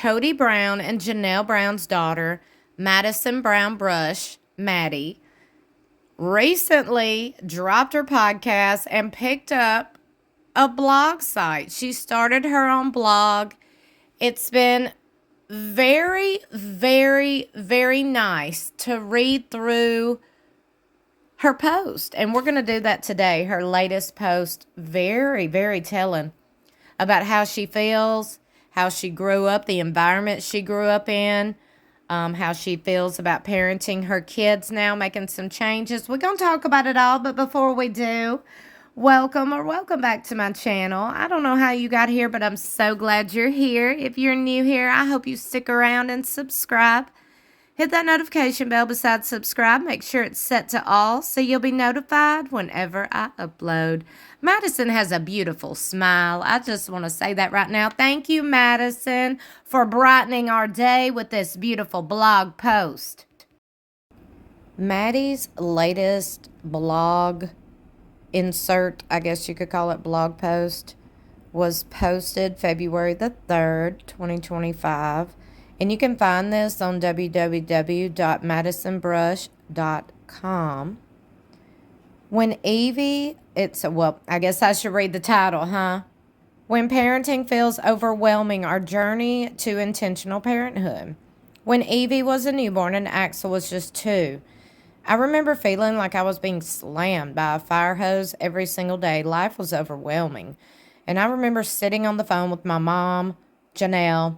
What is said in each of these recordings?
Cody Brown and Janelle Brown's daughter, Madison Brown Brush, Maddie, recently dropped her podcast and picked up a blog site. She started her own blog. It's been very, very, very nice to read through her post. And we're going to do that today. Her latest post, very, very telling about how she feels, how she grew up, the environment she grew up in, how she feels about parenting her kids now, making some changes. We're going to talk about it all, but before we do, welcome back to my channel. I don't know how you got here, but I'm so glad you're here. If you're new here, I hope you stick around and subscribe. Hit that notification bell beside subscribe. Make sure it's set to all so you'll be notified whenever I upload. Madison has a beautiful smile. I just want to say that right now. Thank you, Madison, for brightening our day with this beautiful blog post. Maddie's latest blog insert, I guess you could call it blog post, was posted February the 3rd, 2025. And you can find this on www.madisonbrush.com. When Evie, I guess I should read the title, huh? When parenting feels overwhelming, our journey to intentional parenthood. When Evie was a newborn and Axel was just 2, I remember feeling like I was being slammed by a fire hose every single day. Life was overwhelming. And I remember sitting on the phone with my mom, Janelle,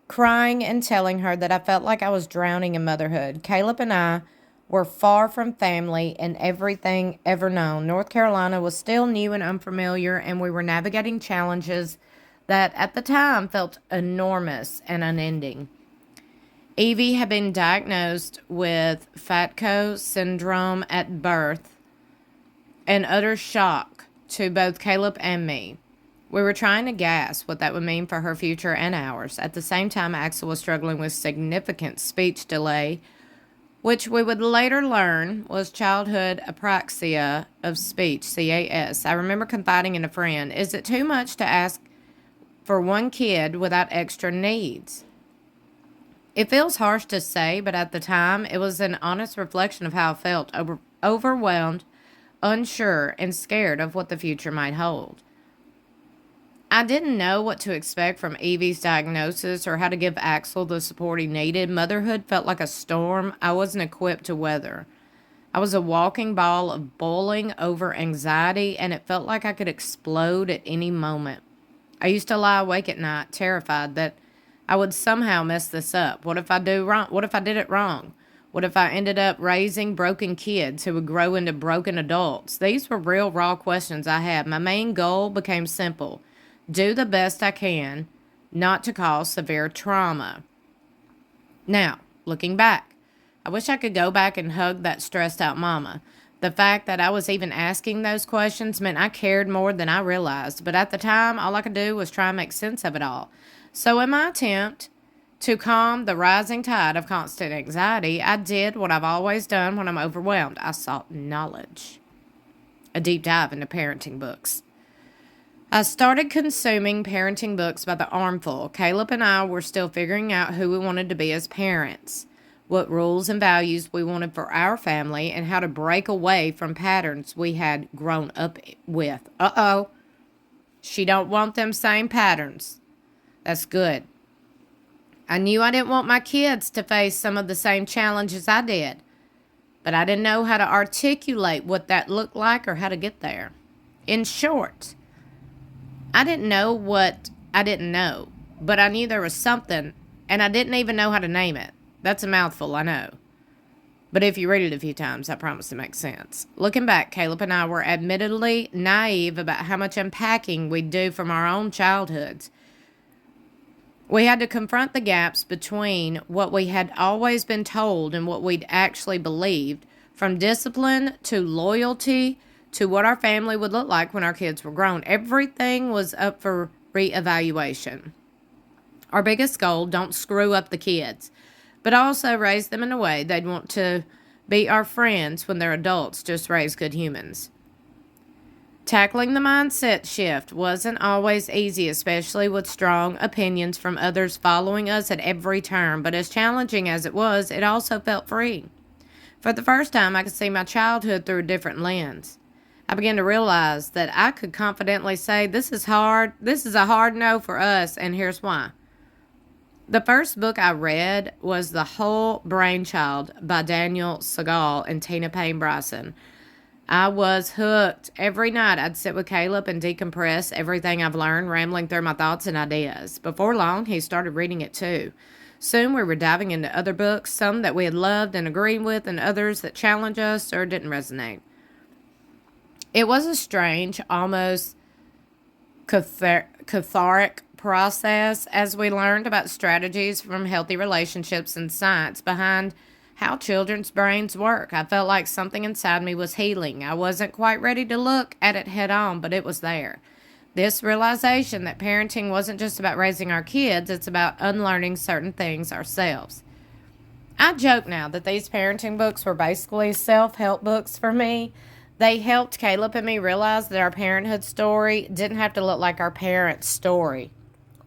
crying and telling her that I felt like I was drowning in motherhood. Caleb and I were far from family and everything ever known. North Carolina was still new and unfamiliar, and we were navigating challenges that at the time felt enormous and unending. Evie had been diagnosed with Fatco syndrome at birth, an utter shock to both Caleb and me. We were trying to guess what that would mean for her future and ours. At the same time, Axel was struggling with significant speech delay, which we would later learn was childhood apraxia of speech, CAS. I remember confiding in a friend, is it too much to ask for one kid without extra needs? It feels harsh to say, but at the time, it was an honest reflection of how I felt, overwhelmed, unsure, and scared of what the future might hold. I didn't know what to expect from Evie's diagnosis or how to give Axel the support he needed. Motherhood felt like a storm I wasn't equipped to weather. I was a walking ball of boiling over anxiety, and it felt like I could explode at any moment. I used to lie awake at night, terrified that I would somehow mess this up. What if I do wrong? What if I did it wrong? What if I ended up raising broken kids who would grow into broken adults? These were real, raw questions I had. My main goal became simple. Do the best I can not to cause severe trauma. Now, looking back, I wish I could go back and hug that stressed out mama. The fact that I was even asking those questions meant I cared more than I realized. But at the time, all I could do was try and make sense of it all. So in my attempt to calm the rising tide of constant anxiety, I did what I've always done when I'm overwhelmed. I sought knowledge. A deep dive into parenting books. I started consuming parenting books by the armful. Caleb and I were still figuring out who we wanted to be as parents, what rules and values we wanted for our family, and how to break away from patterns we had grown up with. Uh-oh. She don't want them same patterns. That's good. I knew I didn't want my kids to face some of the same challenges I did, but I didn't know how to articulate what that looked like or how to get there. In short, I didn't know what I didn't know, but I knew there was something, and I didn't even know how to name it. That's a mouthful, I know. But if you read it a few times, I promise it makes sense. Looking back, Caleb and I were admittedly naive about how much unpacking we'd do from our own childhoods. We had to confront the gaps between what we had always been told and what we'd actually believed, from discipline to loyalty to what our family would look like when our kids were grown. Everything was up for reevaluation. Our biggest goal, don't screw up the kids, but also raise them in a way they'd want to be our friends when they're adults, just raise good humans. Tackling the mindset shift wasn't always easy, especially with strong opinions from others following us at every turn, but as challenging as it was, it also felt freeing. For the first time, I could see my childhood through a different lens. I began to realize that I could confidently say, this is hard, this is a hard no for us, and here's why. The first book I read was The Whole Brainchild by Daniel Segal and Tina Payne Bryson. I was hooked. Every night I'd sit with Caleb and decompress everything I've learned, rambling through my thoughts and ideas. Before long, he started reading it too. Soon we were diving into other books, some that we had loved and agreed with, and others that challenged us or didn't resonate. It was a strange, almost cathartic process as we learned about strategies from healthy relationships and science behind how children's brains work. I felt like something inside me was healing. I wasn't quite ready to look at it head on, but it was there. This realization that parenting wasn't just about raising our kids, it's about unlearning certain things ourselves. I joke now that these parenting books were basically self-help books for me. They helped Caleb and me realize that our parenthood story didn't have to look like our parents' story.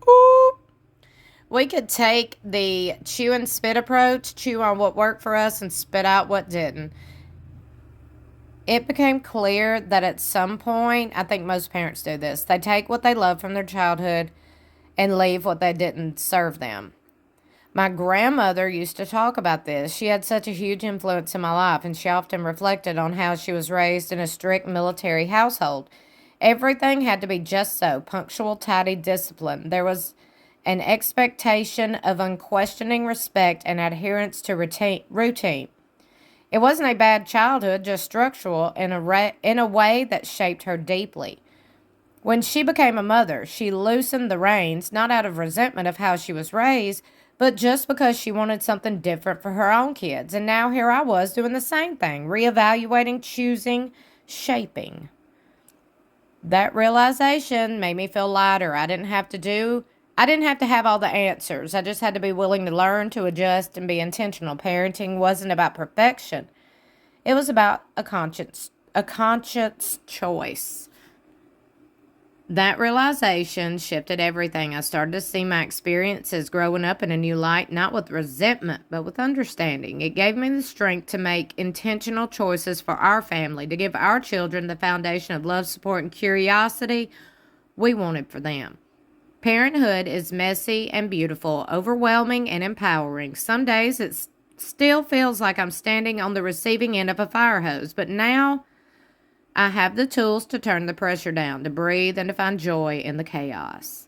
Ooh. We could take the chew and spit approach, chew on what worked for us and spit out what didn't. It became clear that at some point, I think most parents do this, they take what they love from their childhood and leave what they didn't serve them. My grandmother used to talk about this. She had such a huge influence in my life, and she often reflected on how she was raised in a strict military household. Everything had to be just so, punctual, tidy, disciplined. There was an expectation of unquestioning respect and adherence to routine. It wasn't a bad childhood, just structural in a way that shaped her deeply. When she became a mother, she loosened the reins, not out of resentment of how she was raised, but just because she wanted something different for her own kids. And now here I was doing the same thing, reevaluating, choosing, shaping. That realization made me feel lighter. I didn't have to have all the answers. I just had to be willing to learn, to adjust, and be intentional. Parenting wasn't about perfection. It was about a conscious choice. That realization shifted everything. I started to see my experiences growing up in a new light, not with resentment, but with understanding. It gave me the strength to make intentional choices for our family, to give our children the foundation of love, support, and curiosity we wanted for them. Parenthood is messy and beautiful, overwhelming and empowering. Some days it still feels like I'm standing on the receiving end of a fire hose, but now I have the tools to turn the pressure down, to breathe, and to find joy in the chaos.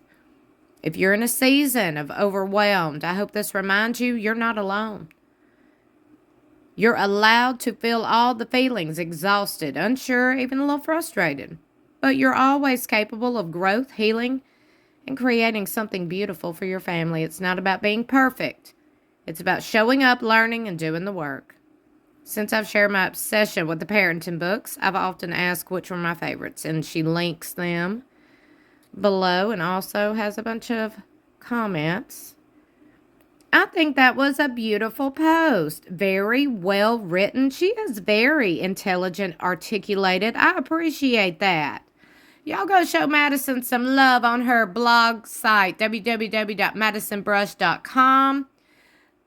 If you're in a season of overwhelmed, I hope this reminds you you're not alone. You're allowed to feel all the feelings, exhausted, unsure, even a little frustrated. But you're always capable of growth, healing, and creating something beautiful for your family. It's not about being perfect. It's about showing up, learning, and doing the work. Since I've shared my obsession with the parenting books, I've often asked which were my favorites, and she links them below and also has a bunch of comments. I think that was a beautiful post. Very well written. She is very intelligent, articulated. I appreciate that. Y'all go show Madison some love on her blog site, www.madisonbrush.com.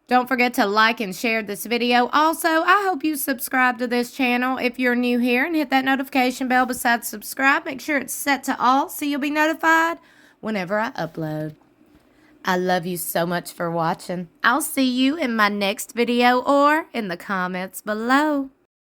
Don't forget to like and share this video. Also, I hope you subscribe to this channel if you're new here and hit that notification bell beside subscribe. Make sure it's set to all so you'll be notified whenever I upload. I love you so much for watching. I'll see you in my next video or in the comments below.